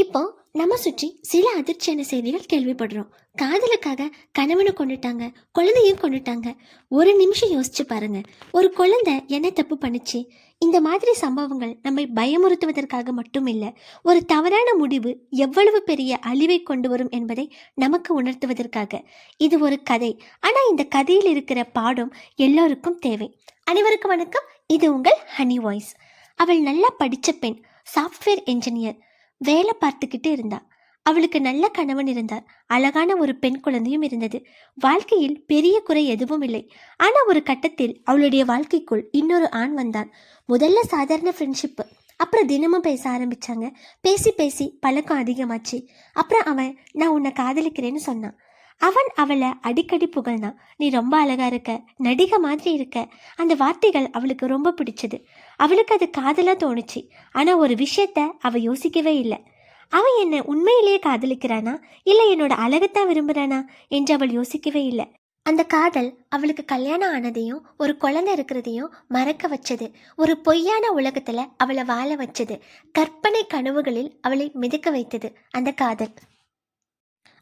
இப்போ நம்ம சுற்றி சில அதிர்ச்சியான செய்திகள் கேள்விப்படுறோம். காதலுக்காக கணவனை கொண்டுட்டாங்க, குழந்தையும் கொண்டுட்டாங்க. ஒரு நிமிஷம் யோசிச்சு பாருங்க, ஒரு குழந்தை என்ன தப்பு பண்ணுச்சு? இந்த மாதிரி சம்பவங்கள் நம்மை பயமுறுத்துவதற்காக மட்டும் இல்லை, ஒரு தவறான முடிவு எவ்வளவு பெரிய அழிவை கொண்டு வரும் என்பதை நமக்கு உணர்த்துவதற்காக. இது ஒரு கதை, ஆனால் இந்த கதையில் இருக்கிற பாடம் எல்லோருக்கும் தேவை. அனைவருக்கும் வணக்கம், இது உங்கள் ஹனி வாய்ஸ். அவள் நல்லா படித்த பெண், சாஃப்ட்வேர் என்ஜினியர், வேலை பார்த்துக்கிட்டு இருந்தா. அவளுக்கு நல்ல கணவன் இருந்தார், அழகான ஒரு பெண் குழந்தையும் இருந்தது. வாழ்க்கையில் பெரிய குறை எதுவும் இல்லை. ஆனால் ஒரு கட்டத்தில் அவளுடைய வாழ்க்கைக்குள் இன்னொரு ஆண் வந்தான். முதல்ல சாதாரண ஃப்ரெண்ட்ஷிப்பு, அப்புறம் தினமும் பேச ஆரம்பிச்சாங்க. பேசி பேசி பழக்கம் அதிகமாச்சு. அப்புறம் அவன் நான் உன்னை காதலிக்கிறேன்னு சொன்னான். அவன் அவளை அடிக்கடி புகழ்ந்தான். நீ ரொம்ப அழகா இருக்க, நடிகை மாதிரி இருக்க. அந்த வார்த்தைகள் அவளுக்கு ரொம்ப பிடிச்சது. அவளுக்கு அது காதலா தோணுச்சு. ஆனா ஒரு விஷயத்த அவ யோசிக்கவே இல்லை. அவன் என்ன உண்மையிலேயே காதலிக்கிறானா, இல்லை என்னோட அழகத்தான் விரும்புறானா என்று அவள் யோசிக்கவே இல்லை. அந்த காதல் அவளுக்கு கல்யாணம் ஆனதையும் ஒரு குழந்தை இருக்கிறதையும் மறக்க வச்சது. ஒரு பொய்யான உலகத்துல அவளை வாழ வச்சது. கற்பனை கனவுகளில் அவளை மிதக்க வைத்தது அந்த காதல்.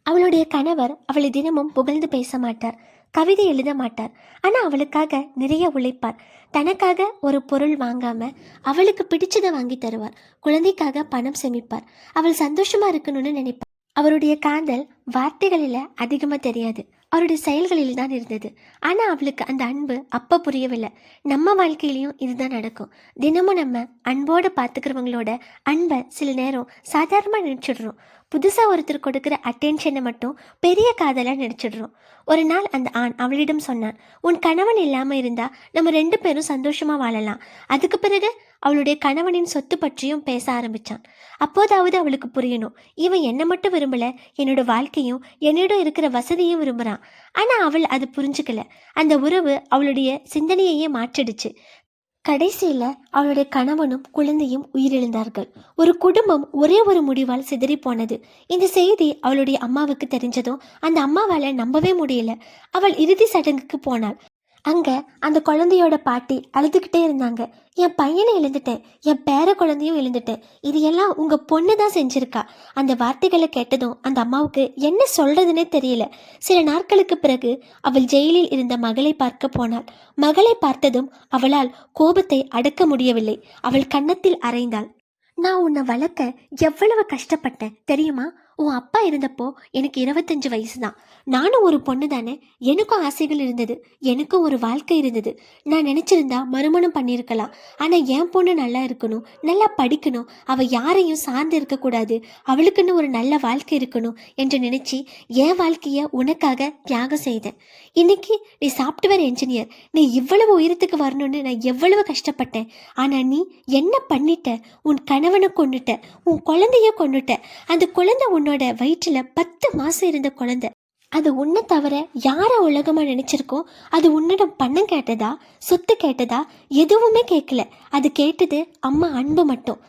அவளுடைய கணவர் அவளை தினமும் புகழ்ந்து பேச மாட்டார், கவிதை எழுத மாட்டார். ஆனால் அவளுக்காக நிறைய உழைப்பார். தனக்காக ஒரு பொருள் வாங்காம அவளுக்கு பிடிச்சதை வாங்கி தருவார். குழந்தைக்காக பணம் சேமிப்பார். அவள் சந்தோஷமா இருக்கணும்னு நினைப்பார். அவருடைய காதல் வார்த்தைகளில் அதிகமாக தெரியாது, அவருடைய செயல்களில் தான் இருந்தது. ஆனால் அவளுக்கு அந்த அன்பு அப்போ புரியவில்லை. நம்ம வாழ்க்கையிலையும் இதுதான் நடக்கும். தினமும் நம்ம அன்போடு பார்த்துக்கிறவங்களோட அன்பை சில நேரம் சாதாரணமாக நினச்சிடுறோம். புதுசாக ஒருத்தர் கொடுக்குற அட்டென்ஷனை மட்டும் பெரிய காதலாக நினச்சிடுறோம். ஒரு நாள் அந்த ஆண் அவளிடம் சொன்னான், உன் கணவன் இல்லாமல் இருந்தால் நம்ம 2 பேரும் சந்தோஷமாக வாழலாம். அதுக்கு பிறகு அவளுடைய கணவனின் சொத்து பற்றியும் பேச ஆரம்பித்தான். அப்போதாவது அவளுக்கு புரியணும், இவன் என்னை மட்டும் விரும்பலை, என்னோட வாழ்க்கையும் என்னோட இருக்கிற வசதியும் விரும்புகிறான். ஆனால் அவள் அது புரிஞ்சுக்கல. அந்த உறவு அவளுடைய சிந்தனையையே மாற்றிடுச்சு. கடைசியில் அவளுடைய கணவனும் குழந்தையும் உயிரிழந்தார்கள். ஒரு குடும்பம் ஒரே ஒரு முடிவால் சிதறி போனது. இந்த செய்தி அவளுடைய அம்மாவுக்கு தெரிஞ்சதும் அந்த அம்மாவால் நம்பவே முடியல. அவள் இறுதி சடங்குக்கு போனாள். அங்கே அந்த குழந்தையோட பாட்டி அழுதுகிட்டே இருந்தாங்க. என் பையனை எழுந்துட்டேன், என் பேர குழந்தையும் எழுந்துட்டேன், இது எல்லாம் உங்கள் பொண்ணு தான் செஞ்சுருக்கா. அந்த வார்த்தைகளை கேட்டதும் அந்த அம்மாவுக்கு என்ன சொல்கிறதுனே தெரியல. சில நாட்களுக்கு பிறகு அவள் ஜெயிலில் இருந்த மகளை பார்க்க போனாள். மகளை பார்த்ததும் அவளால் கோபத்தை அடக்க முடியவில்லை. அவள் கன்னத்தில் அறைந்தாள். நான் உன்னை வளர்க்க எவ்வளவு கஷ்டப்பட்டேன் தெரியுமா? உன் அப்பா இருந்தப்போ எனக்கு 25 வயசு தான். நானும் ஒரு பொண்ணு தானே, எனக்கும் ஆசைகள் இருந்தது, எனக்கும் ஒரு வாழ்க்கை இருந்தது. நான் நினச்சிருந்தா மறுமணம் பண்ணியிருக்கலாம். ஆனால் என் பொண்ணு நல்லா இருக்கணும், நல்லா படிக்கணும், அவள் யாரையும் சார்ந்து இருக்கக்கூடாது, அவளுக்குன்னு ஒரு நல்ல வாழ்க்கை இருக்கணும் என்று நினச்சி என் வாழ்க்கையை உனக்காக தியாகம் செய்தேன். இன்னைக்கு நீ சாஃப்ட்வேர் என்ஜினியர், நீ இவ்வளவு உயரத்துக்கு வரணும்னு நான் எவ்வளவு கஷ்டப்பட்டேன். ஆனால் நீ என்ன பண்ணிட்ட? உன் கணவனை கொண்டுட்ட, உன் குழந்தைய கொண்டுட்ட. அந்த குழந்தை உன்னோட வயிற்றுல 10 மாசம் இருந்த குழந்தை. அது உன்னை தவிர யார உலகமா நினைச்சிருக்கோ? அது உன்னிடம் பணம் கேட்டதா, சொத்து கேட்டதா? எதுவுமே கேட்கல. அது கேட்டது அம்மா அன்பு மட்டும்.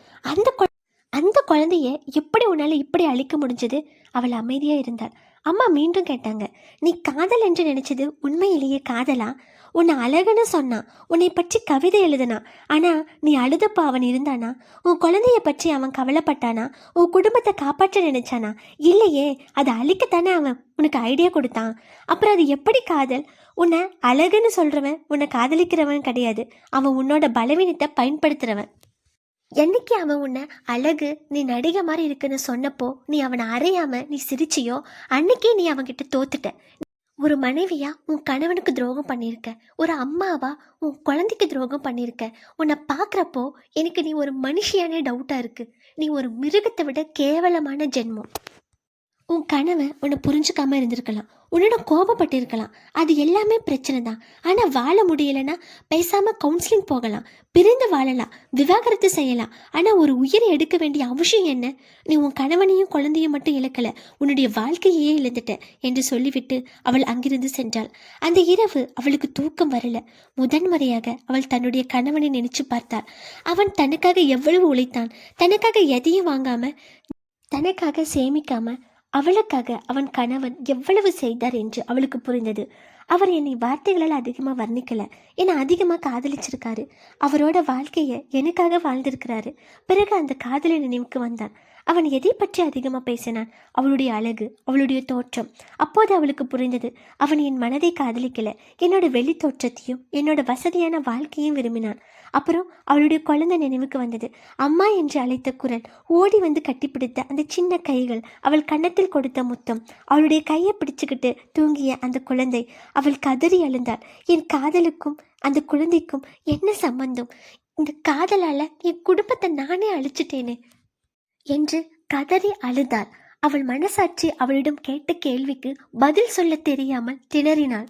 அந்த குழந்தைய எப்படி உன்னால இப்படி அழிக்க முடிஞ்சது? அவள் அமைதியா இருந்தாள். அம்மா மீண்டும் கேட்டாங்க, நீ காதல் என்று நினைச்சது உண்மையிலேயே காதலா? உன்னை அழகுன்னு சொன்னான், உன்னை பற்றி கவிதை எழுதுனா, ஆனா நீ அழுதப்போ அவன் இருந்தானா? உன் குழந்தைய பற்றி அவன் கவலைப்பட்டானா? உன் குடும்பத்தை காப்பாற்ற நினைச்சானா? இல்லையே, அதை அழிக்கத்தானே அவன் உனக்கு ஐடியா கொடுத்தான். அப்புறம் அது எப்படி காதல்? உன்னை அழகுன்னு சொல்றவன் உன்னை காதலிக்கிறவன் கிடையாது, அவன் உன்னோட பலவீனத்தை பயன்படுத்துறவன். என்னைக்கு அவன் உன்னை அழகு, நீ நடிகை மாதிரி இருக்குன்னு சொன்னப்போ நீ அவனை அறையாம நீ சிரிச்சியோ, அன்னைக்கே நீ அவன்கிட்ட தோத்துட்ட. ஒரு மனைவியா உன் கணவனுக்கு துரோகம் பண்ணியிருக்க, ஒரு அம்மாவா உன் குழந்தைக்கு துரோகம் பண்ணியிருக்க. உன்னை பார்க்குறப்போ எனக்கு நீ ஒரு மனுஷியானே டவுட்டாக இருக்கு. நீ ஒரு மிருகத்தை விட கேவலமான ஜென்மம். உன் கணவன் உன்னை புரிஞ்சுக்காம இருந்திருக்கலாம், உன்னோட கோபப்பட்டிருக்கலாம், அது எல்லாமே பிரச்சனை தான். ஆனால் வாழ முடியலைன்னா பேசாமல் கவுன்சிலிங் போகலாம், பிரிந்து வாழலாம், விவாகரத்து செய்யலாம். ஆனால் ஒரு உயிரை எடுக்க வேண்டிய அவசியம் என்ன? நீ உன் கணவனையும் குழந்தையும் மட்டும் இழக்கலை, உன்னுடைய வாழ்க்கையே இழந்துட்ட என்று சொல்லிவிட்டு அவள் அங்கிருந்து சென்றாள். அந்த இரவு அவளுக்கு தூக்கம் வரல. முதன்முறையாக அவள் தன்னுடைய கணவனை நினைச்சு பார்த்தாள். அவன் தனக்காக எவ்வளவு உழைத்தான், தனக்காக எதையும் வாங்காம, தனக்காக சேமிக்காம, அவளுக்காக அவன் கணவன் எவ்வளவு செய்தார் என்று அவளுக்கு புரிந்தது. அவர் என்னை வார்த்தைகளால் அதிகமாக வர்ணிக்கலை, என்னை அதிகமாக காதலிச்சிருக்காரு, அவரோட வாழ்க்கையை எனக்காக வாழ்ந்திருக்கிறாரு. பிறகு அந்த காதலை நினைவுக்கு வந்தான். அவன் எதை பற்றி அதிகமாக பேசினான்? அவளுடைய அழகு, அவளுடைய தோற்றம். அப்போது அவளுக்கு புரிந்தது, அவன் என் மனதை காதலிக்கல, என்னோட வெளி தோற்றத்தையும் என்னோட வசதியான வாழ்க்கையும் விரும்பினான். அப்புறம் அவளுடைய குழந்தை நினைவுக்கு வந்தது. அம்மா என்று அழைத்த குரல், ஓடி வந்து கட்டிப்பிடித்த அந்த சின்ன கைகள், அவள் கன்னத்தில் கொடுத்த முத்தம், அவளுடைய கையை பிடிச்சுக்கிட்டு தூங்கிய அந்த குழந்தை. அவள் கதறி அழுந்தாள். என் காதலுக்கும் அந்த குழந்தைக்கும் என்ன சம்பந்தம்? இந்த காதலால என் குடும்பத்தை நானே அழிச்சிட்டேனே என்று கதறி அழுதாள். அவள் மனசாட்சி அவளிடம் கேட்ட கேள்விக்கு பதில் சொல்ல தெரியாமல் திணறினாள்.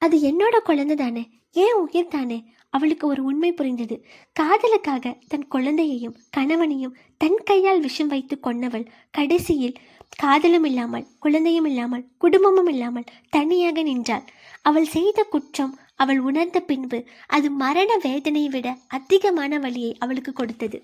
அது என்னோட குழந்தை தானே, ஏன் உயிர் தானே. அவளுக்கு ஒரு உண்மை புரிந்தது. காதலுக்காக தன் குழந்தையையும் கணவனையும் தன் கையால் விஷம் வைத்து கொன்னவள் கடைசியில் காதலும் இல்லாமல், குழந்தையும் இல்லாமல், குடும்பமும் இல்லாமல் தனியாக நின்றாள். அவள் செய்த குற்றம் அவள் உணர்ந்த பின்பு அது மரண வேதனையை விட அதிகமான வலியை அவளுக்கு கொடுத்தது.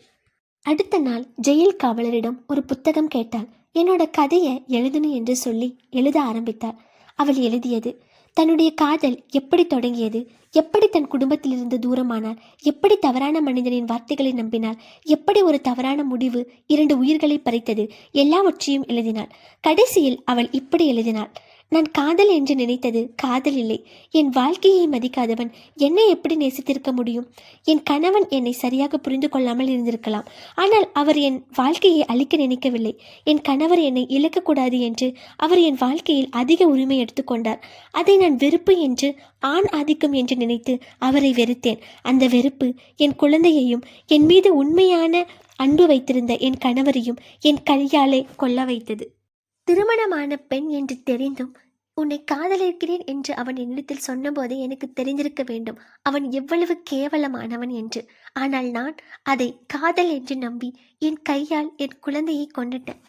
அடுத்த நாள் ஜெயில் காவலரிடம் ஒரு புத்தகம் கேட்டாள். என்னோட கதையை எழுதணும் என்று சொல்லி எழுத ஆரம்பித்தாள். அவள் எழுதியது தன்னுடைய காதல் எப்படி தொடங்கியது, எப்படி தன் குடும்பத்திலிருந்து தூரமானாள், எப்படி தவறான மனிதனின் வார்த்தைகளை நம்பினாள், எப்படி ஒரு தவறான முடிவு 2 உயிர்களை பறித்தது, எல்லாவற்றையும் எழுதினாள். கடைசியில் அவள் இப்படி எழுதினாள்: நான் காதல் என்று நினைத்தது காதல் இல்லை. என் வாழ்க்கையை மதிக்காதவன் என்னை எப்படி நேசித்திருக்க முடியும்? என் கணவன் என்னை சரியாக புரிந்து கொள்ளாமல் இருந்திருக்கலாம். ஆனால் அவர் என் வாழ்க்கையை அழிக்க நினைக்கவில்லை. என் கணவர் என்னை இழக்கக்கூடாது என்று அவர் என் வாழ்க்கையில் அதிக உரிமை எடுத்துக்கொண்டார். அதை நான் வெறுப்பு என்று, ஆண் ஆதிக்கம் என்று நினைத்து அவரை வெறுத்தேன். அந்த வெறுப்பு என் குழந்தையையும் என் மீது உண்மையான அன்பு வைத்திருந்த என் கணவரையும் என் கையாலே கொல்ல வைத்தது. திருமணமான பெண் என்று தெரிந்தும் உன்னை காதலிக்கிறேன் என்று அவன் என்னிடத்தில் சொன்னபோதே எனக்கு தெரிந்திருக்க வேண்டும் அவன் எவ்வளவு கேவலமானவன் என்று. ஆனால் நான் அதை காதல் என்று நம்பி என் கையால் என் குழந்தையை கொண்டுட்டேன்.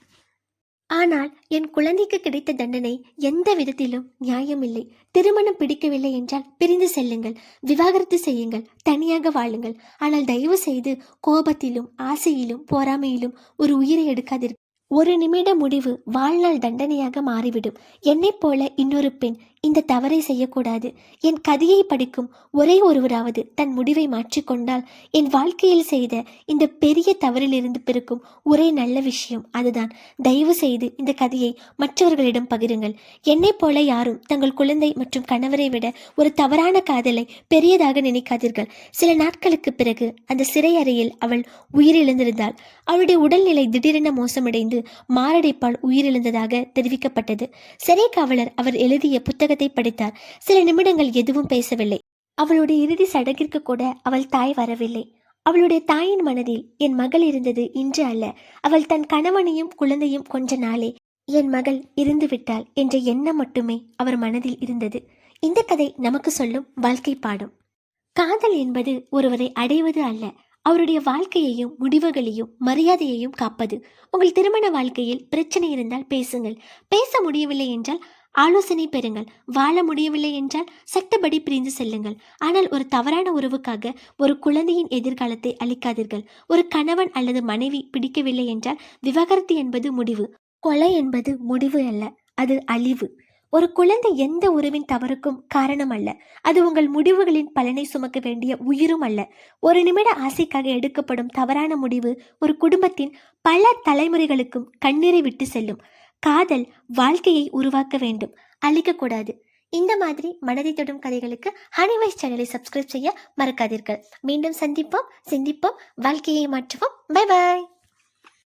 ஆனால் என் குழந்தைக்கு கிடைத்த தண்டனை எந்த விதத்திலும் நியாயமில்லை. திருமணம் பிடிக்கவில்லை என்றால் பிரிந்து செல்லுங்கள், விவாகரத்து செய்யுங்கள், தனியாக வாழுங்கள். ஆனால் தயவு செய்து கோபத்திலும் ஆசையிலும் பொறாமையிலும் ஒரு உயிரை எடுக்காதீர்கள். ஒரு நிமிட முடிவு வாழ்நாள் தண்டனையாக மாறிவிடும். என்னைப் போல இன்னொரு பெண் இந்த தவறை செய்யக்கூடாது. என் கதையை படிக்கும் ஒரே ஒருவராவது தன் முடிவை மாற்றிக்கொண்டால் என் வாழ்க்கையில் செய்த இந்த பெரிய தவறிலிருந்து பிறக்கும் ஒரே நல்ல விஷயம் அதுதான். தயவு செய்து இந்த கதையை மற்றவர்களிடம் பகிருங்கள். என்னைப் போல யாரும் தங்கள் குழந்தை மற்றும் கணவரை விட ஒரு தவறான காதலை பெரியதாக நினைக்காதீர்கள். சில நாட்களுக்கு பிறகு அந்த சிறை அறையில் அவள் உயிரிழந்திருந்தாள். அவளுடைய உடல்நிலை திடீரென மோசமடைந்து மாரடைப்பால் உயிரிழந்ததாக தெரிவிக்கப்பட்டது. சிறை காவலர் அவர் எழுதிய புத்தகத்தை படித்தார். சில நிமிடங்கள் எதுவும் பேசவில்லை. அவளுடைய இறுதி சடங்கிற்கு கூட அவள் தாய் வரவில்லை. அவளுடைய தாயின் மனதில் என் மகள் இருந்தது இன்று அல்ல. அவள் தன் கணவனையும் குழந்தையும் கொஞ்ச நாளே என் மகள் இருந்து விட்டாள் என்ற எண்ணம் மட்டுமே அவர் மனதில் இருந்தது. இந்த கதை நமக்கு சொல்லும் வாழ்க்கை பாடம். காதல் என்பது ஒருவரை அடைவது அல்ல, அவருடைய வாழ்க்கையையும் முடிவுகளையும் மரியாதையையும் காப்பது. உங்கள் திருமண வாழ்க்கையில் பிரச்சனை இருந்தால் பேசுங்கள். பேச முடியவில்லை என்றால் ஆலோசனை பெறுங்கள். வாழ முடியவில்லை என்றால் சட்டப்படி பிரிந்து செல்லுங்கள். ஆனால் ஒரு தவறான உறவுக்காக ஒரு குழந்தையின் எதிர்காலத்தை அளிக்காதீர்கள். ஒரு கணவன் அல்லது மனைவி பிடிக்கவில்லை என்றால் விவாகரத்து என்பது முடிவு. கொலை என்பது முடிவு அல்ல, அது அழிவு. ஒரு குழந்தை எந்த உறவின் தவறுக்கும் காரணம் அல்ல. அது உங்கள் முடிவுகளின் பலனை சுமக்க வேண்டிய உயிரும் அல்ல. ஒரு நிமிட ஆசைக்காக எடுக்கப்படும் தவறான முடிவு ஒரு குடும்பத்தின் பல தலைமுறைகளுக்கும் கண்ணீரை விட்டு செல்லும். காதல் வாழ்க்கையை உருவாக்க வேண்டும், அழிக்கக்கூடாது. இந்த மாதிரி மனதை தொடும் கதைகளுக்கு ஹனிவைஸ் சேனலை சப்ஸ்கிரைப் செய்ய மறக்காதீர்கள். மீண்டும் சந்திப்போம், சிந்திப்போம், வாழ்க்கையை மாற்றுவோம். Bye bye.